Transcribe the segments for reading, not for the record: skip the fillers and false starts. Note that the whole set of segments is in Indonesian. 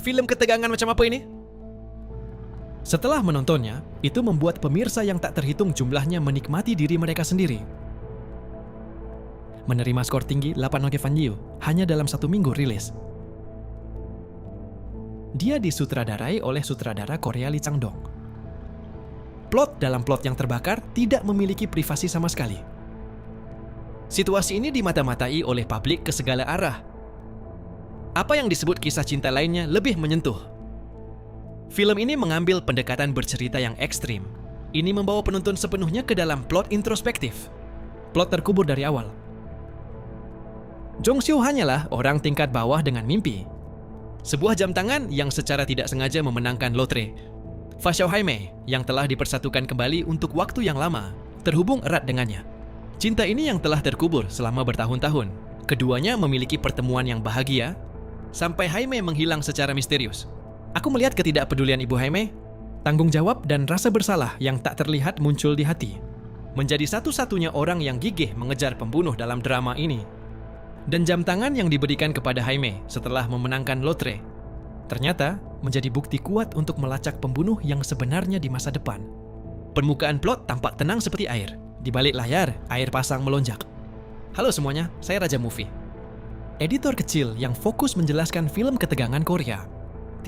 Film ketegangan macam apa ini? Setelah menontonnya, itu membuat pemirsa yang tak terhitung jumlahnya menikmati diri mereka sendiri. Menerima skor tinggi 8 Van Yiu hanya dalam 1 minggu rilis. Dia disutradarai oleh sutradara Korea Lee Chang-dong. Plot dalam plot yang terbakar tidak memiliki privasi sama sekali. Situasi ini dimata-matai oleh publik ke segala arah. Apa yang disebut kisah cinta lainnya lebih menyentuh. Film ini mengambil pendekatan bercerita yang ekstrim. Ini membawa penonton sepenuhnya ke dalam plot introspektif. Plot terkubur dari awal. Jong Seo hanyalah orang tingkat bawah dengan mimpi. Sebuah jam tangan yang secara tidak sengaja memenangkan lotre. Fa Xiaohaimei yang telah dipersatukan kembali untuk waktu yang lama, terhubung erat dengannya. Cinta ini yang telah terkubur selama bertahun-tahun. Keduanya memiliki pertemuan yang bahagia, sampai Haimei menghilang secara misterius. Aku melihat ketidakpedulian Ibu Haimei, tanggung jawab dan rasa bersalah yang tak terlihat muncul di hati. Menjadi satu-satunya orang yang gigih mengejar pembunuh dalam drama ini. Dan jam tangan yang diberikan kepada Haimei setelah memenangkan lotre, ternyata menjadi bukti kuat untuk melacak pembunuh yang sebenarnya di masa depan. Permukaan plot tampak tenang seperti air. Di balik layar, air pasang melonjak. Halo semuanya, saya Raja Movie. Editor kecil yang fokus menjelaskan film ketegangan Korea.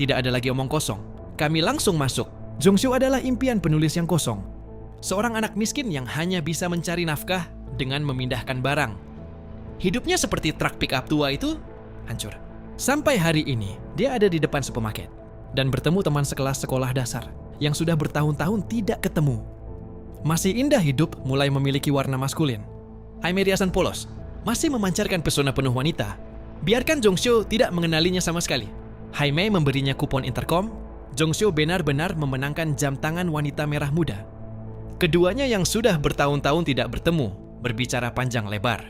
Tidak ada lagi omong kosong. Kami langsung masuk. Jong Seo adalah impian penulis yang kosong. Seorang anak miskin yang hanya bisa mencari nafkah dengan memindahkan barang. Hidupnya seperti truk pick-up tua itu hancur. Sampai hari ini, dia ada di depan supermarket dan bertemu teman sekelas sekolah dasar yang sudah bertahun-tahun tidak ketemu. Masih indah hidup mulai memiliki warna maskulin. Haimei riasan polos, masih memancarkan pesona penuh wanita. Biarkan Jong Seo tidak mengenalinya sama sekali. Haimei memberinya kupon intercom. Jong Seo benar-benar memenangkan jam tangan wanita merah muda. Keduanya yang sudah bertahun-tahun tidak bertemu, berbicara panjang lebar.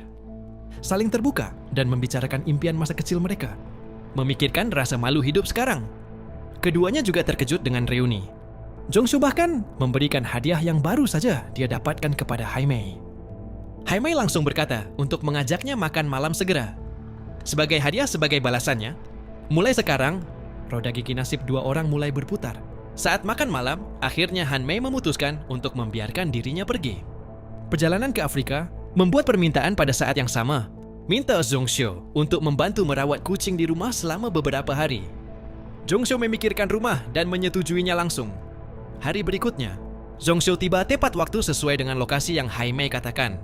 Saling terbuka dan membicarakan impian masa kecil mereka. Memikirkan rasa malu hidup sekarang. Keduanya juga terkejut dengan reuni. Jong Seo bahkan memberikan hadiah yang baru saja dia dapatkan kepada Haimei. Haimei langsung berkata untuk mengajaknya makan malam segera. Sebagai hadiah sebagai balasannya, mulai sekarang, roda gigi nasib dua orang mulai berputar. Saat makan malam, akhirnya Haimei memutuskan untuk membiarkan dirinya pergi. Perjalanan ke Afrika membuat permintaan pada saat yang sama. Minta Jong Seo untuk membantu merawat kucing di rumah selama beberapa hari. Jong Seo memikirkan rumah dan menyetujuinya langsung. Hari berikutnya, Jong Seo tiba tepat waktu sesuai dengan lokasi yang Haimei katakan.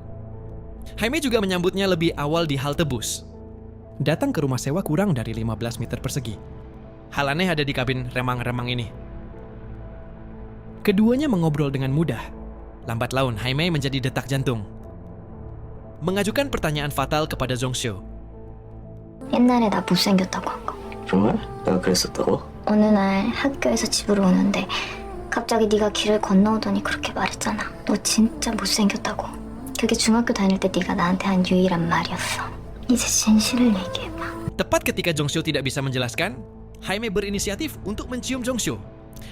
Haimei juga menyambutnya lebih awal di halte bus. Datang ke rumah sewa kurang dari 15 meter persegi. Hal aneh ada di kabin remang-remang ini. Keduanya mengobrol dengan mudah. Lambat laun, Haimei menjadi detak jantung. Mengajukan pertanyaan fatal kepada Jong Seo. 옛날에 나 못생겼다고 한 거. 정말? 내가 그랬었다고? 어느 날 학교에서 집으로 오는데 갑자기 네가 길을 건너오더니 그렇게 말했잖아. 너 진짜 못생겼다고. 그게 중학교 다닐 때 네가 나한테 한 유일한 말이었어. 이제 진실을 얘기해봐. Tepat ketika Jong Seo tidak bisa menjelaskan, Haimei berinisiatif untuk mencium Jong Seo.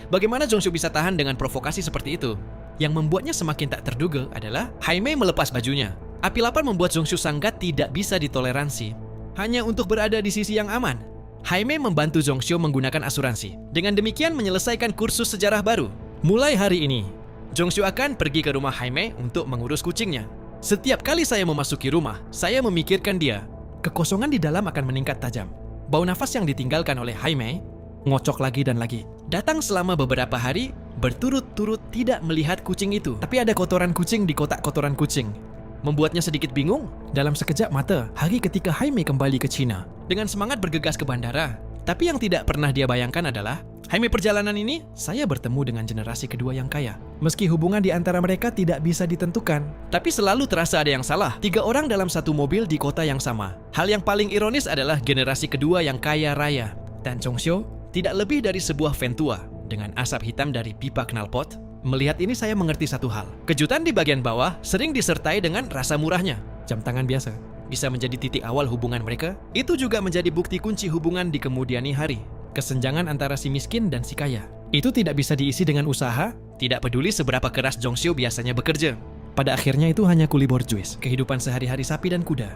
Bagaimana Jong Seo bisa tahan dengan provokasi seperti itu? Yang membuatnya semakin tak terduga adalah Haimei melepas bajunya. Api lapar membuat Jong Seo sangat tidak bisa ditoleransi. Hanya untuk berada di sisi yang aman, Haimei membantu Jong Seo menggunakan asuransi. Dengan demikian menyelesaikan kursus sejarah baru. Mulai hari ini, Jong Seo akan pergi ke rumah Haimei untuk mengurus kucingnya. Setiap kali saya memasuki rumah, saya memikirkan dia. Kekosongan di dalam akan meningkat tajam. Bau nafas yang ditinggalkan oleh Haimei ngocok lagi dan lagi. Datang selama beberapa hari, berturut-turut tidak melihat kucing itu. Tapi ada kotoran kucing di kotak kotoran kucing. Membuatnya sedikit bingung. Dalam sekejap mata, hari ketika Haimei kembali ke China. Dengan semangat bergegas ke bandara. Tapi yang tidak pernah dia bayangkan adalah, Haimei perjalanan ini, saya bertemu dengan generasi kedua yang kaya. Meski hubungan di antara mereka tidak bisa ditentukan, tapi selalu terasa ada yang salah. 3 orang dalam satu mobil di kota yang sama. Hal yang paling ironis adalah generasi kedua yang kaya raya. Dan Jong Seo tidak lebih dari sebuah Ventua dengan asap hitam dari pipa knalpot. Melihat ini saya mengerti satu hal. Kejutan di bagian bawah sering disertai dengan rasa murahnya. Jam tangan biasa bisa menjadi titik awal hubungan mereka. Itu juga menjadi bukti kunci hubungan di kemudian hari. Kesenjangan antara si miskin dan si kaya. Itu tidak bisa diisi dengan usaha, tidak peduli seberapa keras Jong Seo biasanya bekerja. Pada akhirnya itu hanya kuli borjuis, kehidupan sehari-hari sapi dan kuda.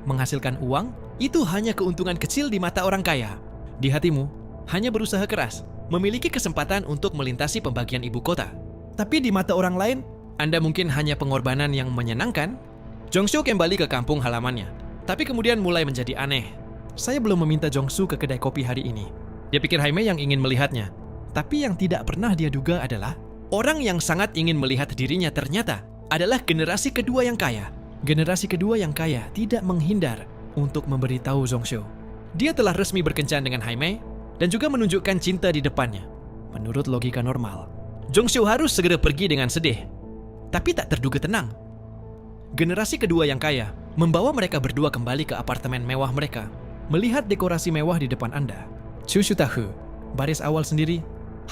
Menghasilkan uang, itu hanya keuntungan kecil di mata orang kaya. Di hatimu, hanya berusaha keras, memiliki kesempatan untuk melintasi pembagian ibu kota. Tapi di mata orang lain, Anda mungkin hanya pengorbanan yang menyenangkan. Jong-soo kembali ke kampung halamannya, tapi kemudian mulai menjadi aneh. Saya belum meminta Jong-soo ke kedai kopi hari ini. Dia pikir Haimei yang ingin melihatnya. Tapi yang tidak pernah dia duga adalah orang yang sangat ingin melihat dirinya ternyata adalah generasi kedua yang kaya. Generasi kedua yang kaya tidak menghindar untuk memberitahu Jong-soo. Dia telah resmi berkencan dengan Haimei dan juga menunjukkan cinta di depannya. Menurut logika normal, Jong-soo harus segera pergi dengan sedih. Tapi tak terduga tenang. Generasi kedua yang kaya membawa mereka berdua kembali ke apartemen mewah mereka. Melihat dekorasi mewah di depan Anda, Chushu tahu, baris awal sendiri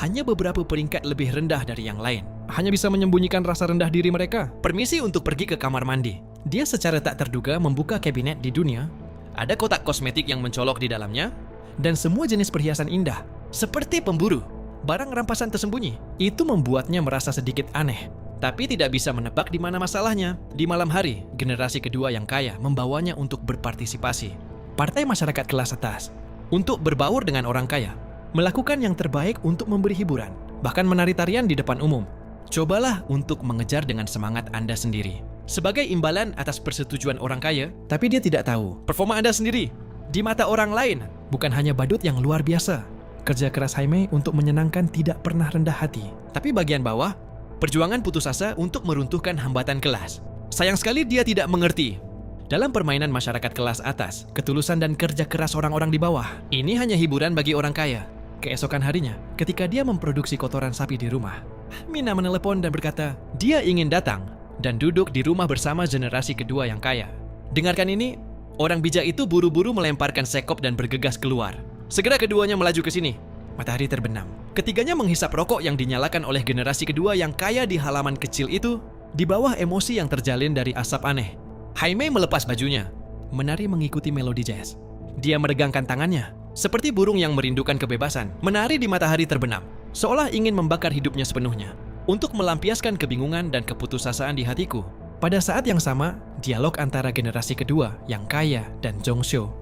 hanya beberapa peringkat lebih rendah dari yang lain. Hanya bisa menyembunyikan rasa rendah diri mereka. Permisi untuk pergi ke kamar mandi. Dia secara tak terduga membuka kabinet di dunia. Ada kotak kosmetik yang mencolok di dalamnya, dan semua jenis perhiasan indah, seperti pemburu. Barang rampasan tersembunyi. Itu membuatnya merasa sedikit aneh. Tapi tidak bisa menebak di mana masalahnya. Di malam hari, generasi kedua yang kaya membawanya untuk berpartisipasi. Partai masyarakat kelas atas. Untuk berbaur dengan orang kaya. Melakukan yang terbaik untuk memberi hiburan. Bahkan menari tarian di depan umum. Cobalah untuk mengejar dengan semangat Anda sendiri. Sebagai imbalan atas persetujuan orang kaya, tapi dia tidak tahu performa Anda sendiri. Di mata orang lain, bukan hanya badut yang luar biasa. Kerja keras Haimei untuk menyenangkan tidak pernah rendah hati. Tapi bagian bawah, perjuangan putus asa untuk meruntuhkan hambatan kelas. Sayang sekali dia tidak mengerti. Dalam permainan masyarakat kelas atas, ketulusan dan kerja keras orang-orang di bawah, ini hanya hiburan bagi orang kaya. Keesokan harinya, ketika dia memproduksi kotoran sapi di rumah, Mina menelepon dan berkata, dia ingin datang dan duduk di rumah bersama generasi kedua yang kaya. Dengarkan ini, orang bijak itu buru-buru melemparkan sekop dan bergegas keluar. Segera keduanya melaju ke sini. Matahari terbenam. Ketiganya menghisap rokok yang dinyalakan oleh generasi kedua yang kaya di halaman kecil itu, di bawah emosi yang terjalin dari asap aneh. Haimei melepas bajunya, menari mengikuti melodi jazz. Dia meregangkan tangannya, seperti burung yang merindukan kebebasan, menari di matahari terbenam, seolah ingin membakar hidupnya sepenuhnya, untuk melampiaskan kebingungan dan keputusasaan di hatiku. Pada saat yang sama, dialog antara generasi kedua yang kaya dan Jong-soo.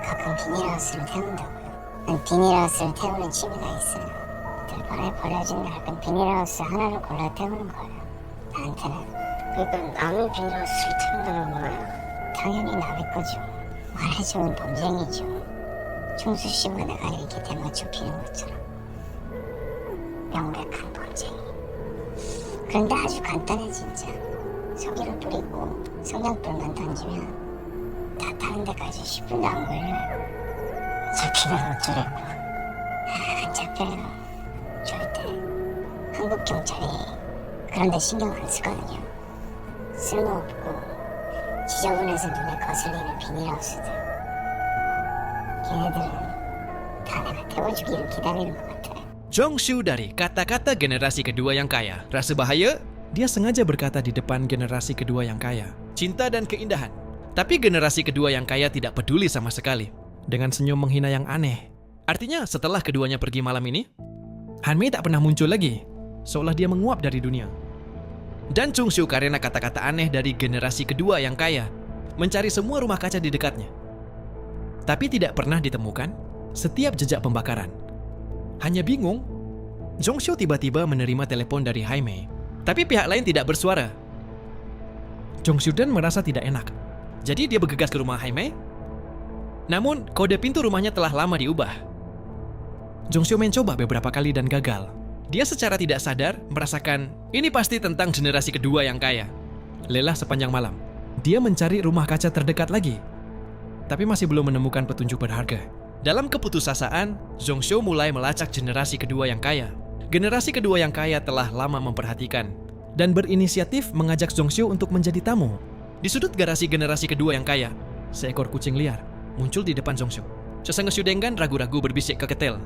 가끔 비닐하우스를 태운다고요. 난 비닐하우스를 태우는 취미가 있어요. 들판에 버려진 낡은 비닐하우스 하나를 골라 태우는 거예요. 나한테는. 그러니까 남의 비닐하우스를 태운다는 거예요? 당연히 남의 거죠. 말해주면 범죄이죠. 총수 씨와 내가 이렇게 대맞춰 피는 것처럼. 명백한 범죄. 그런데 아주 간단해 진짜. 석유를 뿌리고 성냥불만 던지면 다 타는 데까지 10분도 안 걸려요. 잡히면 어쩌려고. 안 잡혀요. 절대. 한국 경찰이 그런 데 신경 안 쓰거든요. 쓸모없고 지저분해서 눈에 거슬리는 비닐하우스들. 걔네들은 다 내가 태워주기를 기다리는 것 같아요. Jong-soo dari kata-kata generasi kedua yang kaya. Rasa bahaya? Dia sengaja berkata di depan generasi kedua yang kaya. Cinta dan keindahan. Tapi generasi kedua yang kaya tidak peduli sama sekali. Dengan senyum menghina yang aneh. Artinya setelah keduanya pergi malam ini, Haimei tak pernah muncul lagi. Seolah dia menguap dari dunia. Dan Jong-soo karena kata-kata aneh dari generasi kedua yang kaya, mencari semua rumah kaca di dekatnya. Tapi tidak pernah ditemukan setiap jejak pembakaran. Hanya bingung, Jong-soo tiba-tiba menerima telepon dari Haimei. Tapi pihak lain tidak bersuara. Jong-soo dan merasa tidak enak. Jadi dia bergegas ke rumah Haimei. Namun, kode pintu rumahnya telah lama diubah. Jong-soo mencoba beberapa kali dan gagal. Dia secara tidak sadar merasakan ini pasti tentang generasi kedua yang kaya. Lelah sepanjang malam. Dia mencari rumah kaca terdekat lagi. Tapi masih belum menemukan petunjuk berharga. Dalam keputusasaan, Jong-soo mulai melacak generasi kedua yang kaya. Generasi kedua yang kaya telah lama memperhatikan dan berinisiatif mengajak Jong-soo untuk menjadi tamu. Di sudut garasi generasi kedua yang kaya, seekor kucing liar muncul di depan Jong-soo. Sesengguh Syudenggan ragu-ragu berbisik keketel.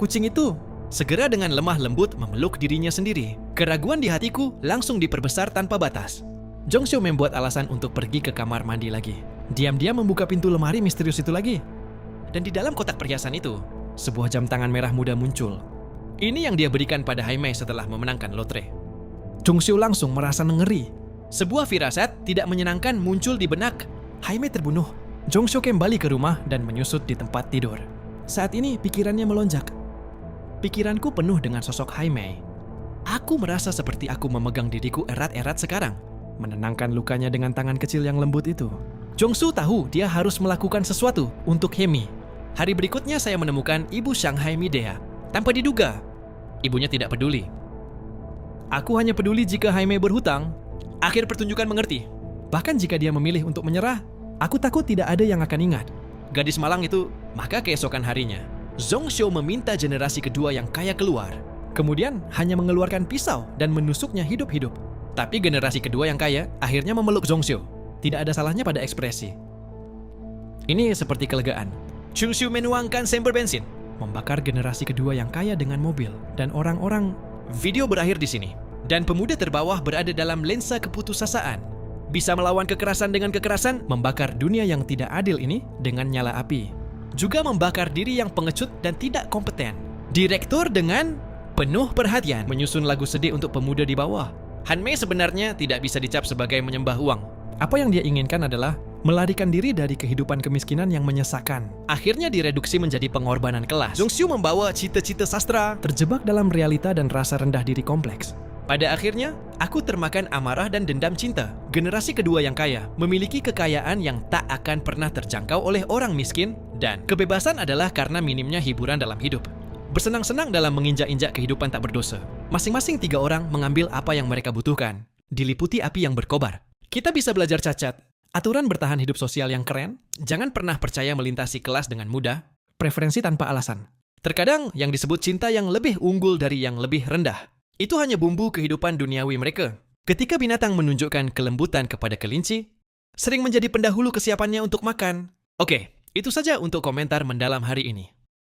Kucing itu segera dengan lemah lembut memeluk dirinya sendiri. Keraguan di hatiku langsung diperbesar tanpa batas. Jong-soo membuat alasan untuk pergi ke kamar mandi lagi. Diam-diam membuka pintu lemari misterius itu lagi. Dan di dalam kotak perhiasan itu, sebuah jam tangan merah muda muncul. Ini yang dia berikan pada Haimei setelah memenangkan lotre. Jong-soo langsung merasa ngeri. Sebuah firasat tidak menyenangkan muncul di benak. Haimei terbunuh. Jong-soo kembali ke rumah dan menyusut di tempat tidur. Saat ini pikirannya melonjak. Pikiranku penuh dengan sosok Haimei. Aku merasa seperti aku memegang diriku erat-erat sekarang, menenangkan lukanya dengan tangan kecil yang lembut itu. Jongsu tahu dia harus melakukan sesuatu untuk Hemi. Hari berikutnya saya menemukan ibu Shanghai Midea. Tanpa diduga, ibunya tidak peduli. Aku hanya peduli jika Haimei berhutang. Akhir pertunjukan mengerti. Bahkan jika dia memilih untuk menyerah, aku takut tidak ada yang akan ingat. Gadis malang itu, maka keesokan harinya, Zhongxiu meminta generasi kedua yang kaya keluar. Kemudian hanya mengeluarkan pisau dan menusuknya hidup-hidup. Tapi generasi kedua yang kaya akhirnya memeluk Zhongxiu. Tidak ada salahnya pada ekspresi. Ini seperti kelegaan. Chungxiu menuangkan semper bensin, membakar generasi kedua yang kaya dengan mobil dan orang-orang. Video berakhir di sini. Dan pemuda terbawah berada dalam lensa keputusasaan. Bisa melawan kekerasan dengan kekerasan, membakar dunia yang tidak adil ini dengan nyala api. Juga membakar diri yang pengecut dan tidak kompeten. Direktur dengan penuh perhatian menyusun lagu sedih untuk pemuda di bawah. Hanmei sebenarnya tidak bisa dicap sebagai menyembah uang. Apa yang dia inginkan adalah melarikan diri dari kehidupan kemiskinan yang menyesakan. Akhirnya direduksi menjadi pengorbanan kelas. Zhongxiu membawa cita-cita sastra, terjebak dalam realita dan rasa rendah diri kompleks. Pada akhirnya, aku termakan amarah dan dendam cinta. Generasi kedua yang kaya memiliki kekayaan yang tak akan pernah terjangkau oleh orang miskin, dan kebebasan adalah karena minimnya hiburan dalam hidup. Bersenang-senang dalam menginjak-injak kehidupan tak berdosa. Masing-masing 3 orang mengambil apa yang mereka butuhkan, diliputi api yang berkobar. Kita bisa belajar cacat, aturan bertahan hidup sosial yang keren, jangan pernah percaya melintasi kelas dengan mudah, preferensi tanpa alasan. Terkadang yang disebut cinta yang lebih unggul dari yang lebih rendah. Itu hanya bumbu kehidupan duniawi mereka. Ketika binatang menunjukkan kelembutan kepada kelinci, sering menjadi pendahulu kesiapannya untuk makan. Oke, itu saja untuk komentar mendalam hari ini.